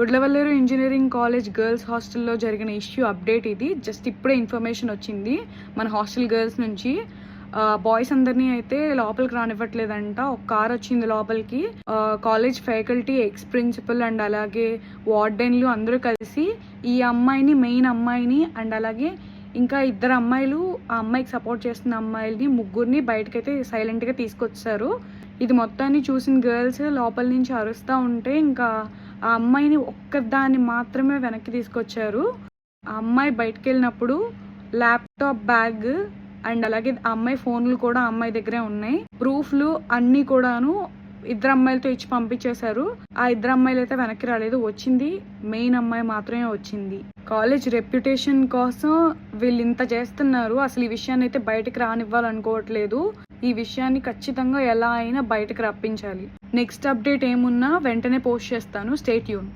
Gudlavalleru engineering college girls హాస్టల్లో జరిగిన issue update ఇది. జస్ట్ ఇప్పుడే ఇన్ఫర్మేషన్ వచ్చింది మన హాస్టల్ గర్ల్స్ నుంచి. బాయ్స్ అందరినీ అయితే లోపలికి రానివ్వట్లేదంట. ఒక కార్ వచ్చింది లోపలికి. College faculty, ex principal and అలాగే వార్డెన్లు అందరూ కలిసి ఈ అమ్మాయిని, మెయిన్ అమ్మాయిని అండ్ అలాగే ఇంకా ఇద్దరు అమ్మాయిలు, ఆ అమ్మాయికి సపోర్ట్ చేస్తున్న అమ్మాయిలని ముగ్గురిని బయటకైతే సైలెంట్గా తీసుకొచ్చారు. ఇది మొత్తాన్ని చూసిన గర్ల్స్ లోపల నుంచి అరుస్తూ ఉంటే ఇంకా ఆ అమ్మాయిని ఒక్కదాన్ని మాత్రమే వెనక్కి తీసుకొచ్చారు. ఆ అమ్మాయి బయటకు వెళ్ళినప్పుడు ల్యాప్టాప్, బ్యాగ్ అండ్ అలాగే ఆ అమ్మాయి ఫోన్లు కూడా ఆ అమ్మాయి దగ్గరే ఉన్నాయి. ప్రూఫ్లు అన్నీ కూడాను ఇద్దరు అమ్మాయిలతో ఇచ్చి పంపించేశారు. ఆ ఇద్దరు అమ్మాయిలు అయితే వెనక్కి రాలేదు. వచ్చింది మెయిన్ అమ్మాయి మాత్రమే వచ్చింది. కాలేజ్ రెప్యుటేషన్ కోసం వీళ్ళు ఇంత చేస్తున్నారు. అసలు ఈ విషయాన్ని అయితే బయటకు రానివ్వాలనుకోవట్లేదు. ఈ విషయాన్ని ఖచ్చితంగా ఎలా అయినా బయటకు రప్పించాలి. నెక్స్ట్ అప్డేట్ ఏమున్నా వెంటనే పోస్ట్ చేస్తాను. Stay tune.